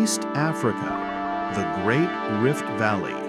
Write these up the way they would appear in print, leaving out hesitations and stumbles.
East Africa, the Great Rift Valley.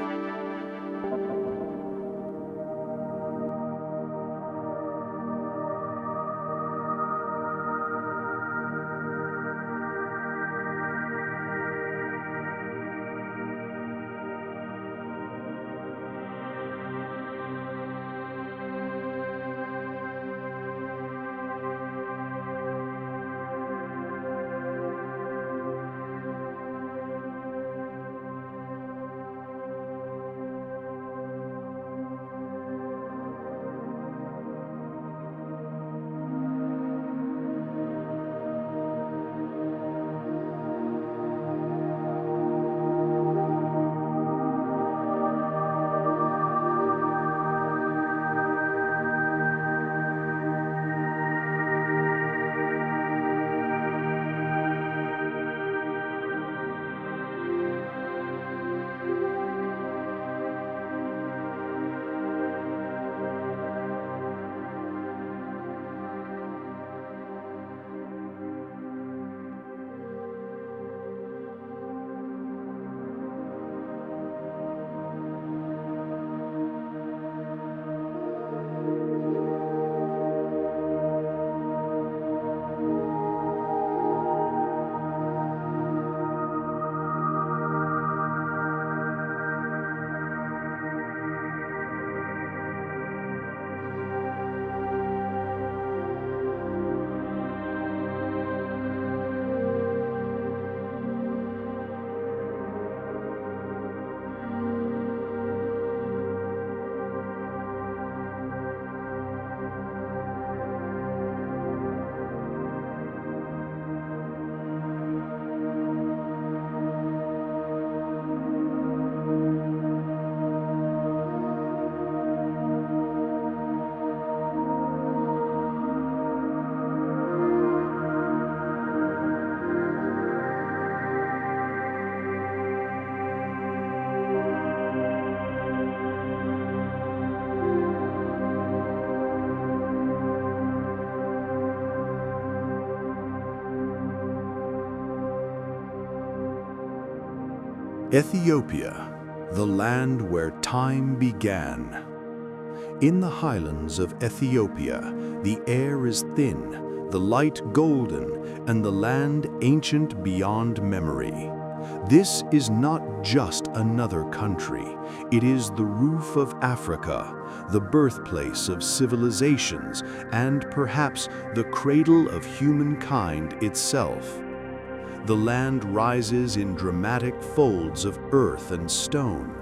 Ethiopia, the land where time began. In the highlands of Ethiopia, the air is thin, the light golden, and the land ancient beyond memory. This is not just another country. It is the roof of Africa, the birthplace of civilizations, and perhaps the cradle of humankind itself. The land rises in dramatic folds of earth and stone.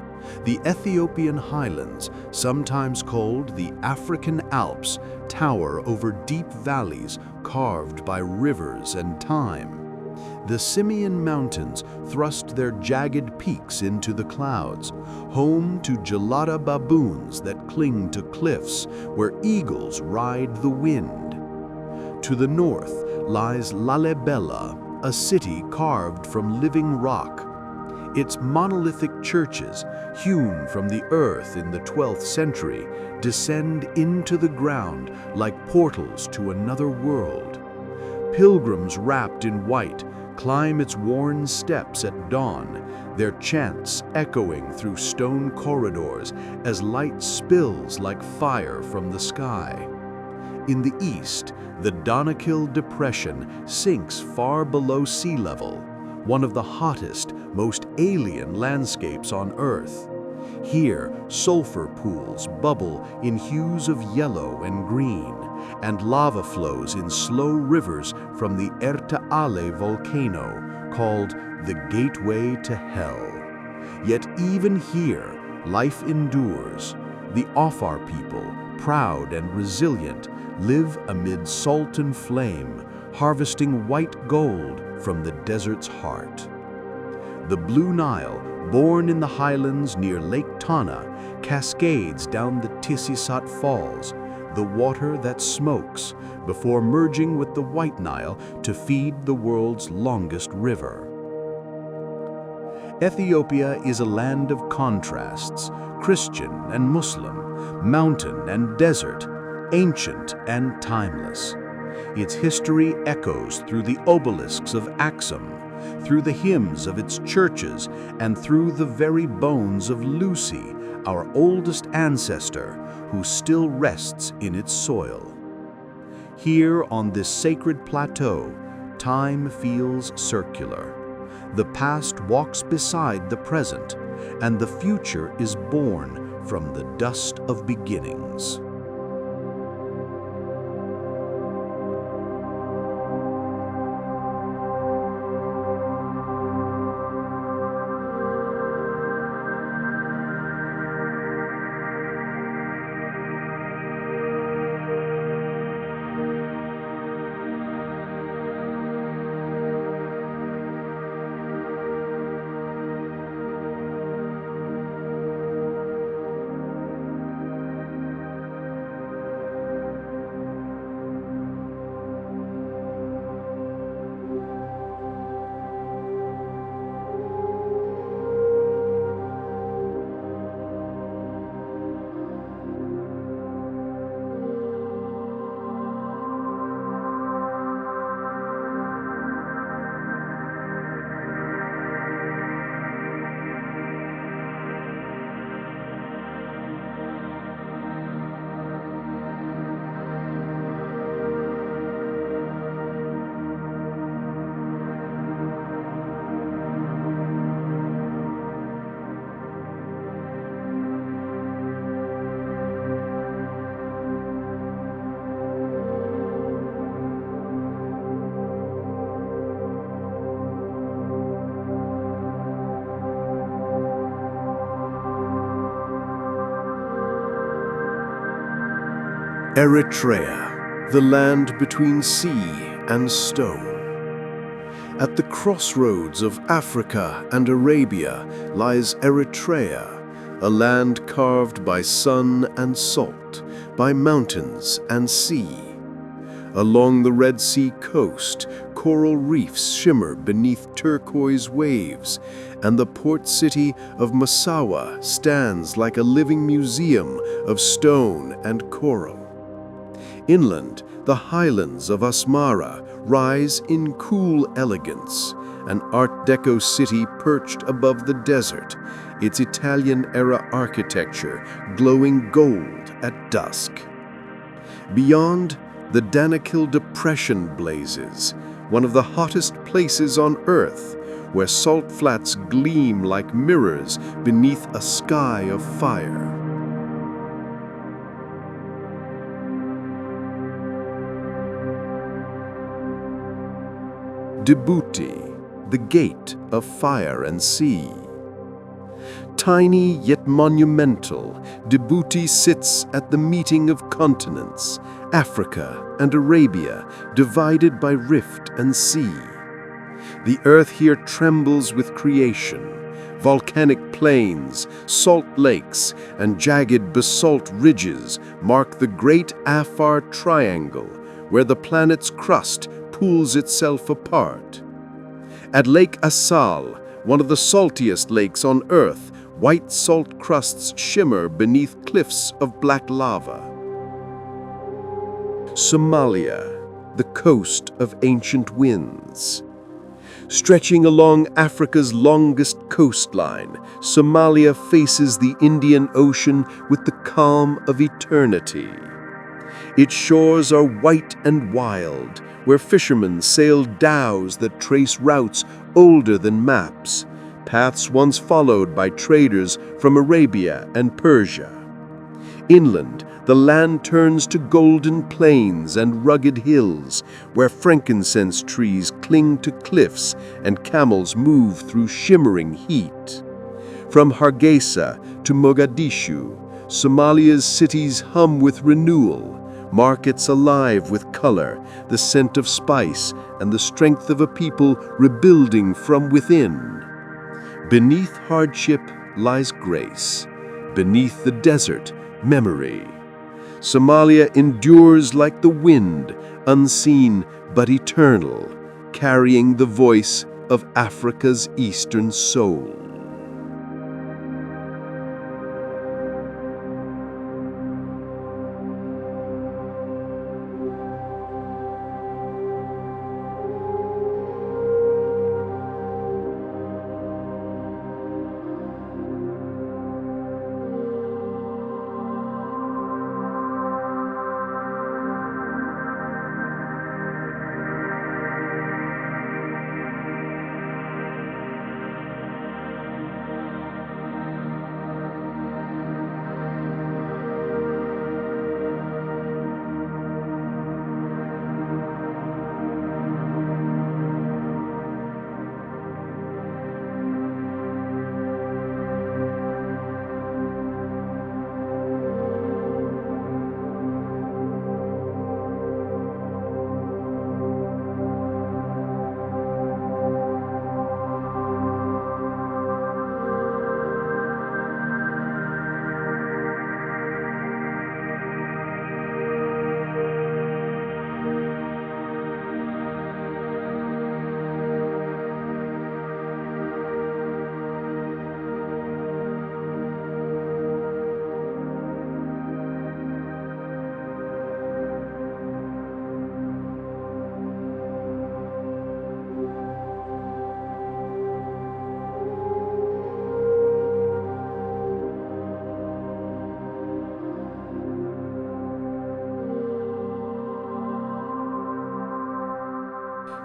The Ethiopian highlands, sometimes called the African Alps, tower over deep valleys carved by rivers and time. The Simien Mountains thrust their jagged peaks into the clouds, home to gelada baboons that cling to cliffs where eagles ride the wind. To the north lies Lalibela, a city carved from living rock. Its monolithic churches, hewn from the earth in the 12th century, descend into the ground like portals to another world. Pilgrims wrapped in white climb its worn steps at dawn, their chants echoing through stone corridors as light spills like fire from the sky. In the east, the Danakil Depression sinks far below sea level, one of the hottest, most alien landscapes on Earth. Here, sulfur pools bubble in hues of yellow and green, and lava flows in slow rivers from the Eritrea volcano, called the Gateway to Hell. Yet even here, life endures. The Afar people, proud and resilient, live amid salt and flame, harvesting white gold from the desert's heart. The Blue Nile, born in the highlands near Lake Tana, cascades down the Tisisat Falls, the water that smokes, before merging with the White Nile to feed the world's longest river. Ethiopia is a land of contrasts, Christian and Muslim, mountain and desert, ancient and timeless. Its history echoes through the obelisks of Axum, through the hymns of its churches, and through the very bones of Lucy, our oldest ancestor, who still rests in its soil. Here on this sacred plateau, time feels circular. The past walks beside the present, and the future is born from the dust of beginnings. Eritrea, the land between sea and stone. At the crossroads of Africa and Arabia lies Eritrea, a land carved by sun and salt, by mountains and sea. Along the Red Sea coast, coral reefs shimmer beneath turquoise waves, and the port city of Massawa stands like a living museum of stone and coral. Inland, the highlands of Asmara rise in cool elegance, an Art Deco city perched above the desert, its Italian-era architecture glowing gold at dusk. Beyond, the Danakil Depression blazes, one of the hottest places on Earth, where salt flats gleam like mirrors beneath a sky of fire. Djibouti, the gate of fire and sea. Tiny yet monumental, Djibouti sits at the meeting of continents, Africa and Arabia, divided by rift and sea. The earth here trembles with creation. Volcanic plains, salt lakes, and jagged basalt ridges mark the Great Afar Triangle, where the planet's crust pulls itself apart. At Lake Assal, one of the saltiest lakes on Earth, white salt crusts shimmer beneath cliffs of black lava. Somalia, the coast of ancient winds. Stretching along Africa's longest coastline, Somalia faces the Indian Ocean with the calm of eternity. Its shores are white and wild, where fishermen sail dhows that trace routes older than maps, paths once followed by traders from Arabia and Persia. Inland, the land turns to golden plains and rugged hills, where frankincense trees cling to cliffs and camels move through shimmering heat. From Hargeisa to Mogadishu, Somalia's cities hum with renewal, markets alive with color, the scent of spice, and the strength of a people rebuilding from within. Beneath hardship lies grace. Beneath the desert, memory. Somalia endures like the wind, unseen but eternal, carrying the voice of Africa's eastern soul.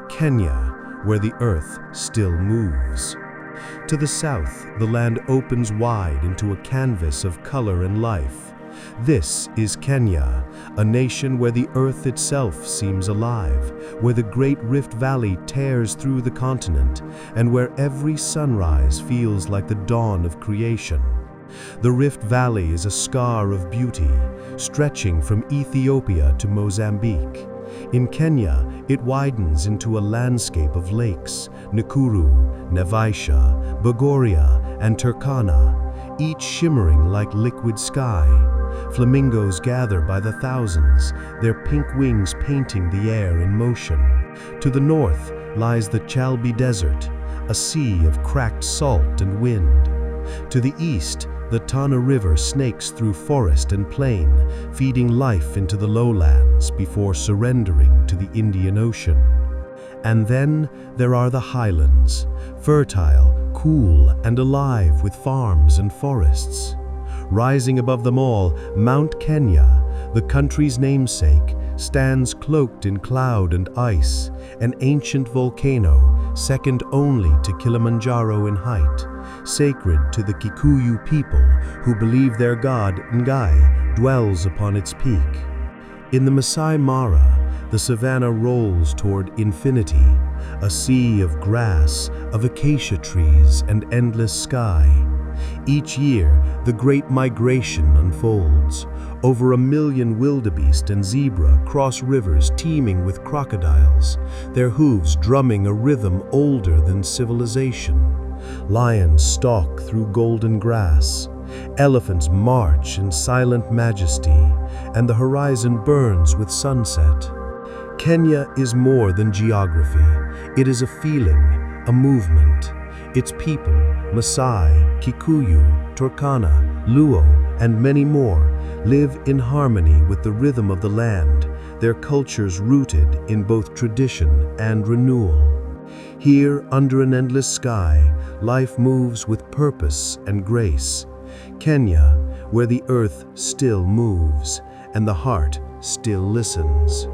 Kenya, where the earth still moves. To the south, the land opens wide into a canvas of color and life. This is Kenya, a nation where the earth itself seems alive, where the Great Rift Valley tears through the continent, and where every sunrise feels like the dawn of creation. The Rift Valley is a scar of beauty, stretching from Ethiopia to Mozambique. In Kenya, it widens into a landscape of lakes, Nakuru, Naivasha, Bogoria, and Turkana, each shimmering like liquid sky. Flamingos gather by the thousands, their pink wings painting the air in motion. To the north lies the Chalbi Desert, a sea of cracked salt and wind. To the east, the Tana River snakes through forest and plain, feeding life into the lowlands before surrendering to the Indian Ocean. And then there are the highlands, fertile, cool, and alive with farms and forests. Rising above them all, Mount Kenya, the country's namesake, stands cloaked in cloud and ice, an ancient volcano, second only to Kilimanjaro in height, sacred to the Kikuyu people who believe their god Ngai dwells upon its peak. In the Masai Mara, the savanna rolls toward infinity, a sea of grass, of acacia trees, and endless sky. Each year, the great migration unfolds. Over 1 million wildebeest and zebra cross rivers teeming with crocodiles, their hooves drumming a rhythm older than civilization. Lions stalk through golden grass. Elephants march in silent majesty, and the horizon burns with sunset. Kenya is more than geography. It is a feeling, a movement. Its people, Maasai, Kikuyu, Turkana, Luo, and many more, live in harmony with the rhythm of the land, their cultures rooted in both tradition and renewal. Here, under an endless sky, life moves with purpose and grace. Kenya, where the earth still moves and the heart still listens.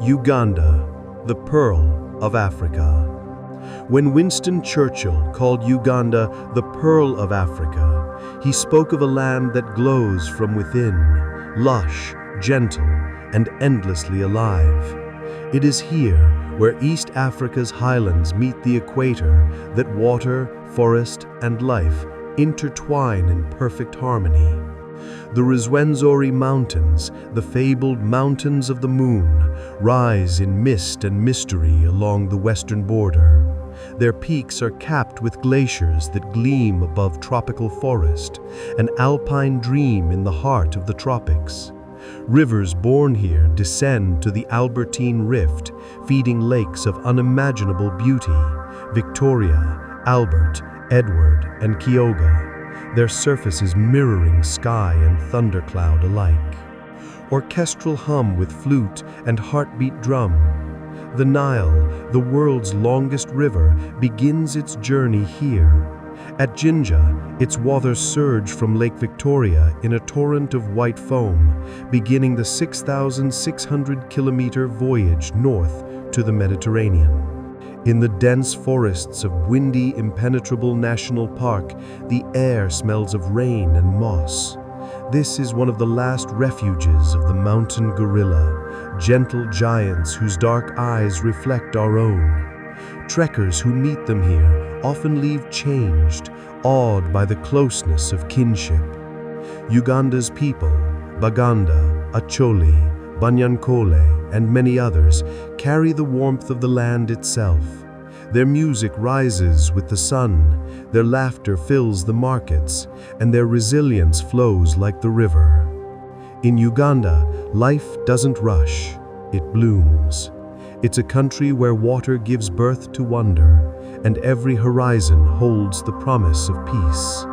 Uganda, the Pearl of Africa. When Winston Churchill called Uganda the Pearl of Africa, he spoke of a land that glows from within, lush, gentle, and endlessly alive. It is here, where East Africa's highlands meet the equator, that water, forest, and life intertwine in perfect harmony. The Rwenzori Mountains, the fabled Mountains of the Moon, rise in mist and mystery along the western border. Their peaks are capped with glaciers that gleam above tropical forest, an alpine dream in the heart of the tropics. Rivers born here descend to the Albertine Rift, feeding lakes of unimaginable beauty: Victoria, Albert, Edward, and Kyoga, their surfaces mirroring sky and thundercloud alike. Orchestral hum with flute and heartbeat drum. The Nile, the world's longest river, begins its journey here. At Jinja, its waters surge from Lake Victoria in a torrent of white foam, beginning the 6,600-kilometer voyage north to the Mediterranean. In the dense forests of windy, impenetrable National Park, the air smells of rain and moss. This is one of the last refuges of the mountain gorilla, gentle giants whose dark eyes reflect our own. Trekkers who meet them here often leave changed, awed by the closeness of kinship. Uganda's people, Baganda, Acholi, Banyankole, and many others, carry the warmth of the land itself. Their music rises with the sun, their laughter fills the markets, and their resilience flows like the river. In Uganda, life doesn't rush, it blooms. It's a country where water gives birth to wonder, and every horizon holds the promise of peace.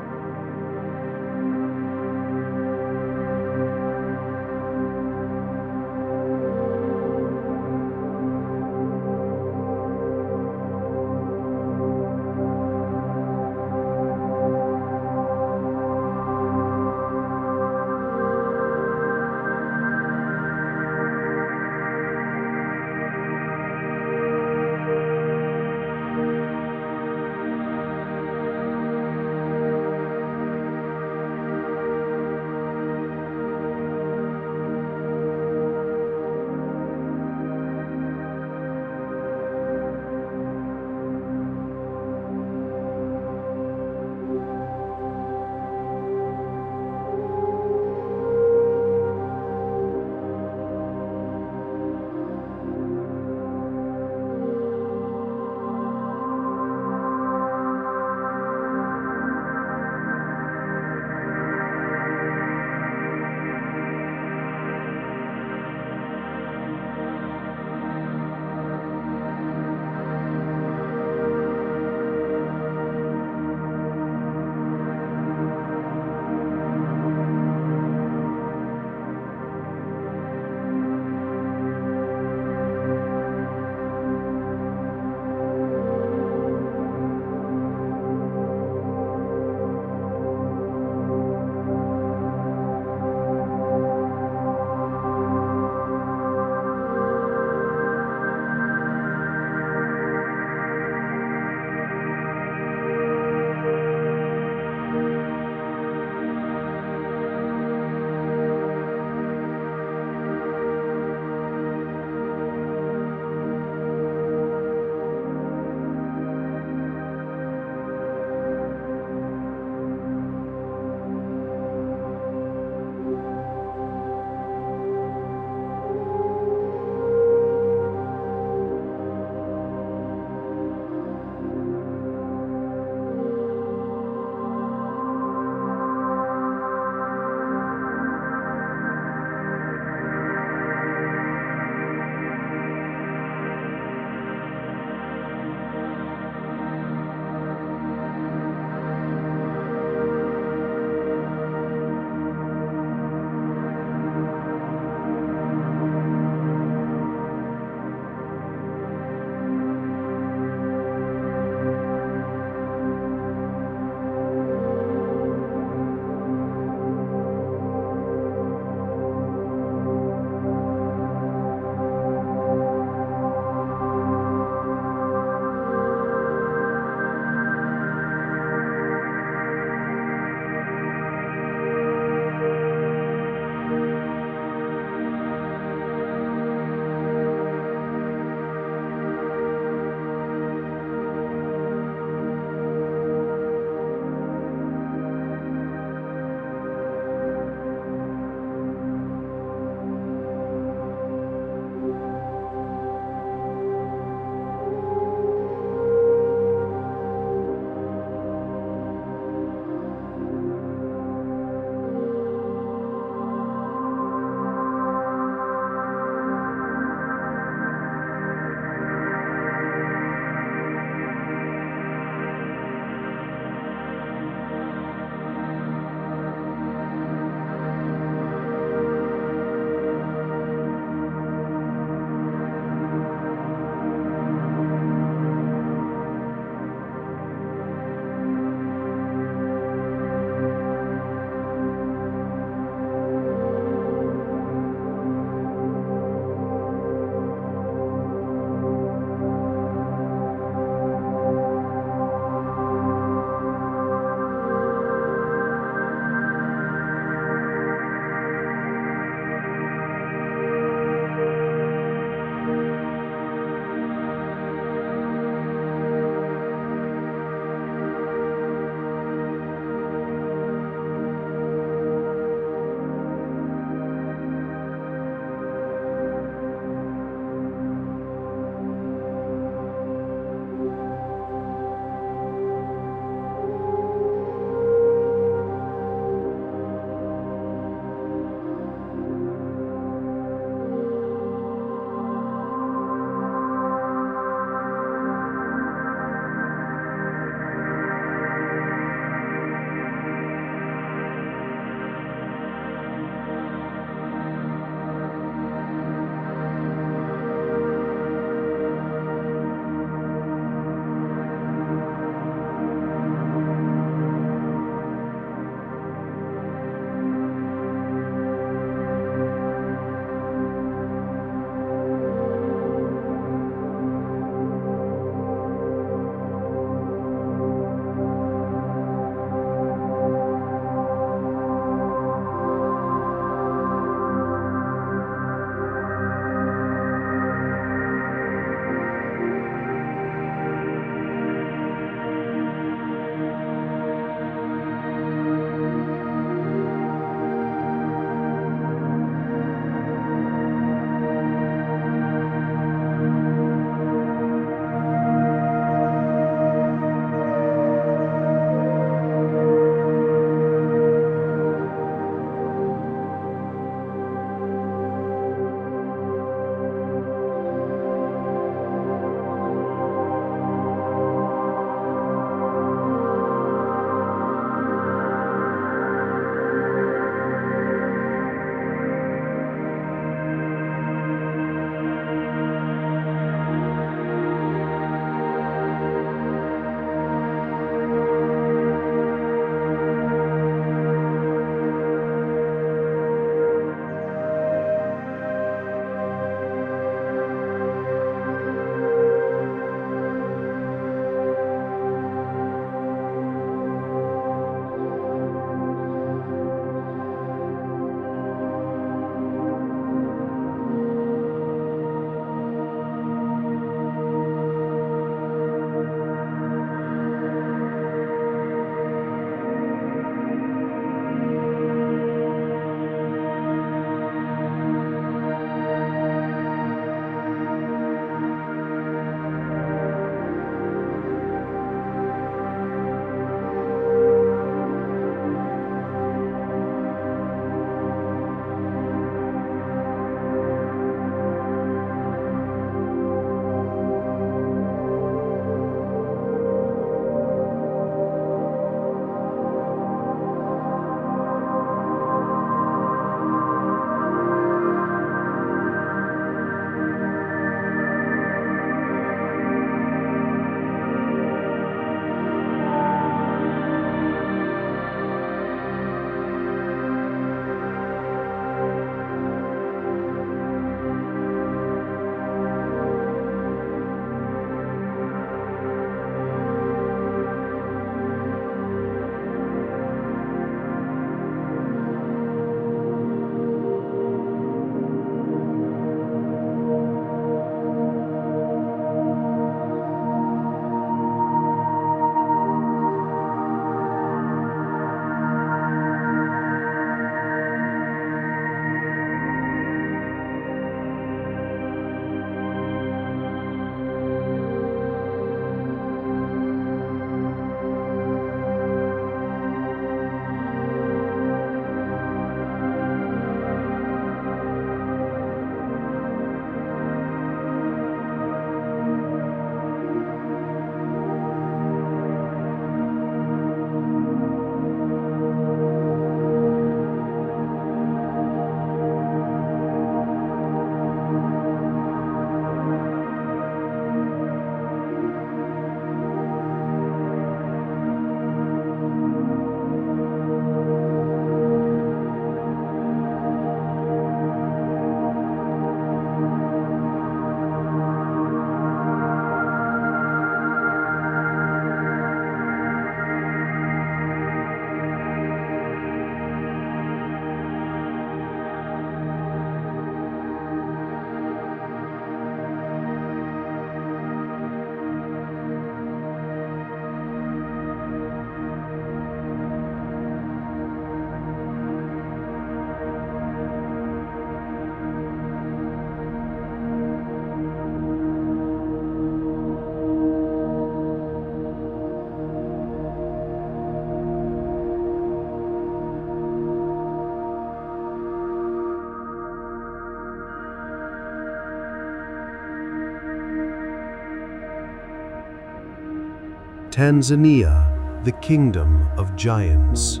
Tanzania, the kingdom of giants.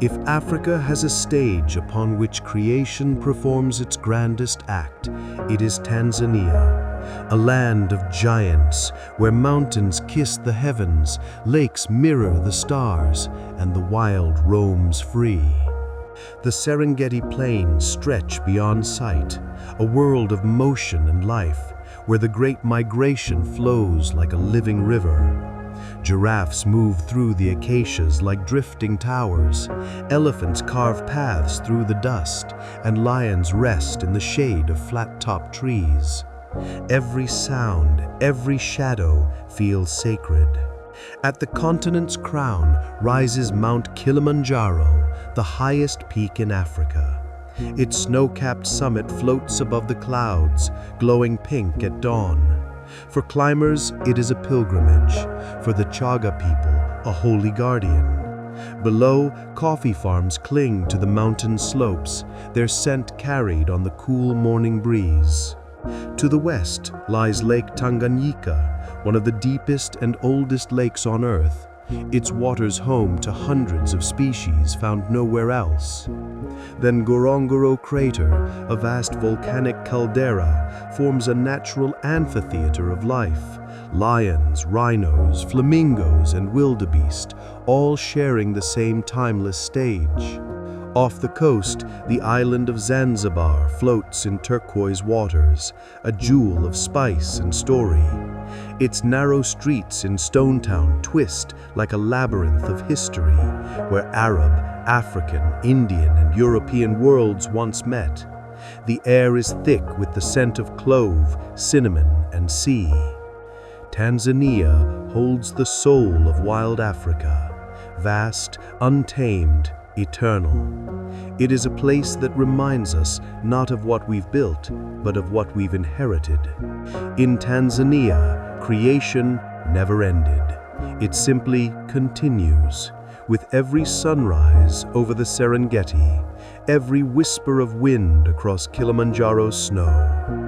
If Africa has a stage upon which creation performs its grandest act, it is Tanzania, a land of giants where mountains kiss the heavens, lakes mirror the stars, and the wild roams free. The Serengeti plains stretch beyond sight, a world of motion and life, where the great migration flows like a living river. Giraffes move through the acacias like drifting towers, elephants carve paths through the dust, and lions rest in the shade of flat-topped trees. Every sound, every shadow feels sacred. At the continent's crown rises Mount Kilimanjaro, the highest peak in Africa. Its snow-capped summit floats above the clouds, glowing pink at dawn. For climbers, it is a pilgrimage. For the Chaga people, a holy guardian. Below, coffee farms cling to the mountain slopes, their scent carried on the cool morning breeze. To the west lies Lake Tanganyika, one of the deepest and oldest lakes on Earth, its waters home to hundreds of species found nowhere else. Then Ngorongoro Crater, a vast volcanic caldera, forms a natural amphitheater of life. Lions, rhinos, flamingos, and wildebeest, all sharing the same timeless stage. Off the coast, the island of Zanzibar floats in turquoise waters, a jewel of spice and story. Its narrow streets in Stone Town twist like a labyrinth of history, where Arab, African, Indian, and European worlds once met. The air is thick with the scent of clove, cinnamon, and sea. Tanzania holds the soul of wild Africa, vast, untamed, eternal. It is a place that reminds us not of what we've built, but of what we've inherited. In Tanzania, creation never ended. It simply continues. With every sunrise over the Serengeti, every whisper of wind across Kilimanjaro's snow.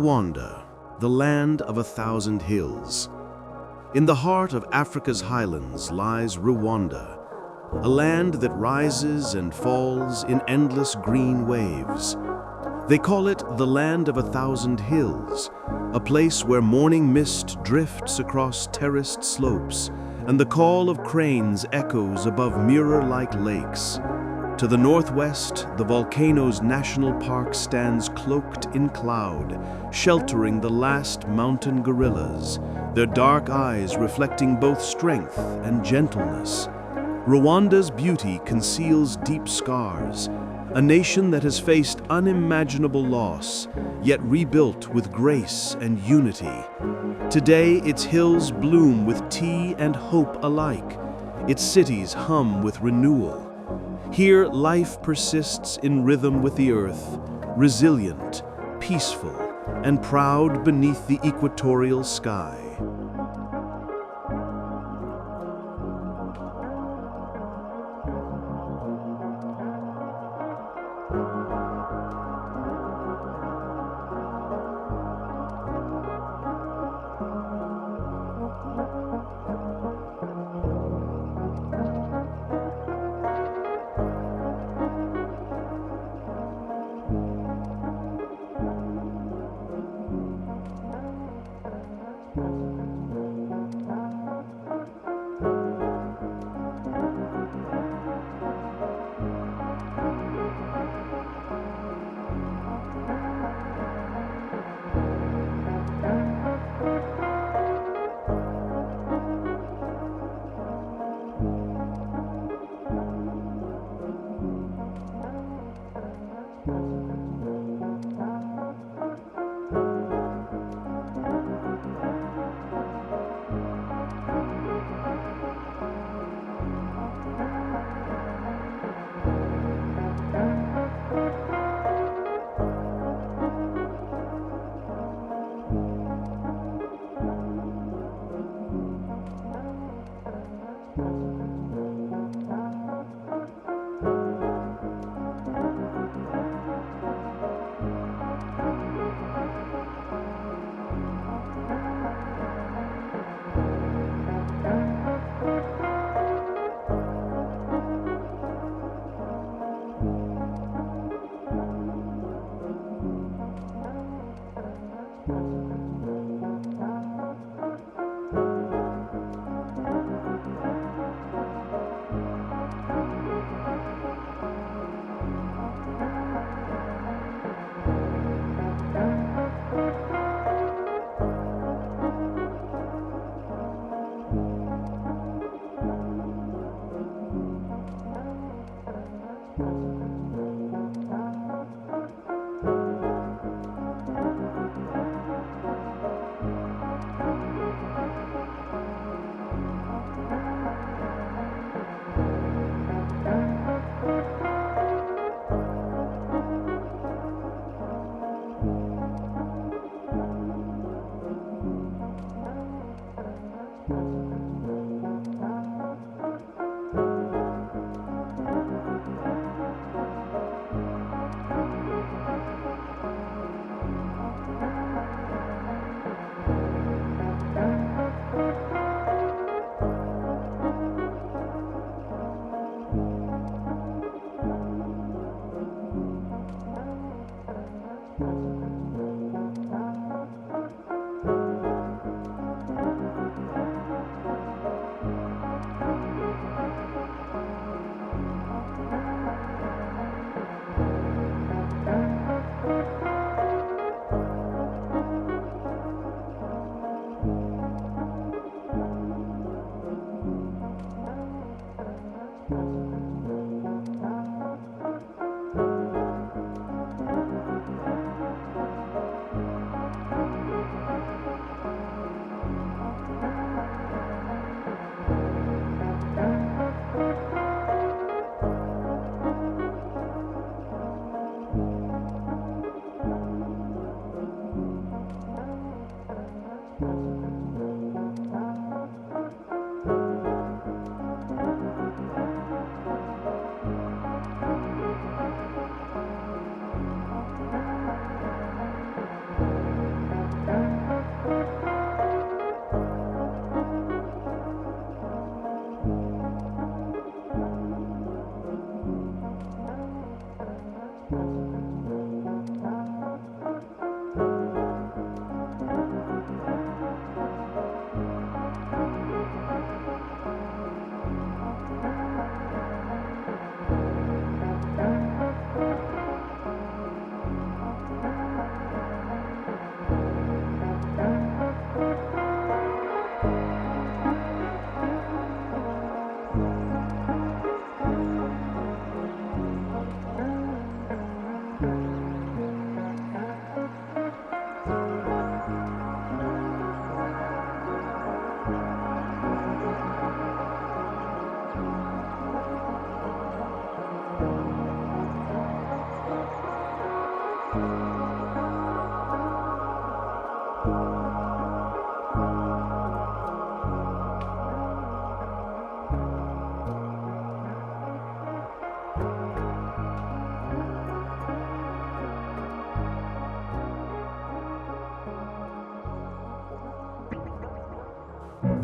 Rwanda, the land of 1,000 hills. In the heart of Africa's highlands lies Rwanda, a land that rises and falls in endless green waves. They call it the land of 1,000 hills, a place where morning mist drifts across terraced slopes and the call of cranes echoes above mirror-like lakes. To the northwest, the volcano's national park stands cloaked in cloud, sheltering the last mountain gorillas, their dark eyes reflecting both strength and gentleness. Rwanda's beauty conceals deep scars, a nation that has faced unimaginable loss, yet rebuilt with grace and unity. Today, its hills bloom with tea and hope alike. Its cities hum with renewal. Here, life persists in rhythm with the earth, resilient, peaceful, and proud beneath the equatorial sky.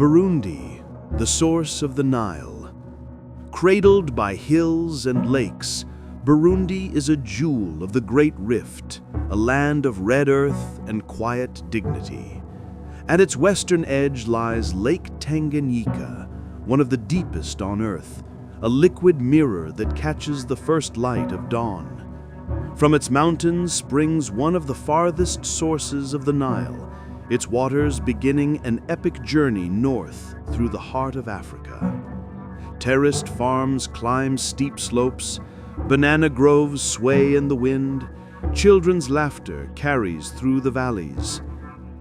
Burundi, the source of the Nile. Cradled by hills and lakes, Burundi is a jewel of the Great Rift, a land of red earth and quiet dignity. At its western edge lies Lake Tanganyika, one of the deepest on Earth, a liquid mirror that catches the first light of dawn. From its mountains springs one of the farthest sources of the Nile, its waters beginning an epic journey north through the heart of Africa. Terraced farms climb steep slopes, banana groves sway in the wind, children's laughter carries through the valleys.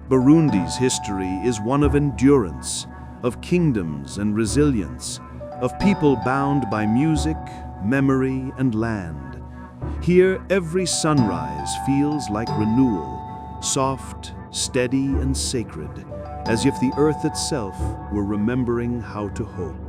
Burundi's history is one of endurance, of kingdoms and resilience, of people bound by music, memory, and land. Here, every sunrise feels like renewal, soft, steady, and sacred, as if the earth itself were remembering how to hope.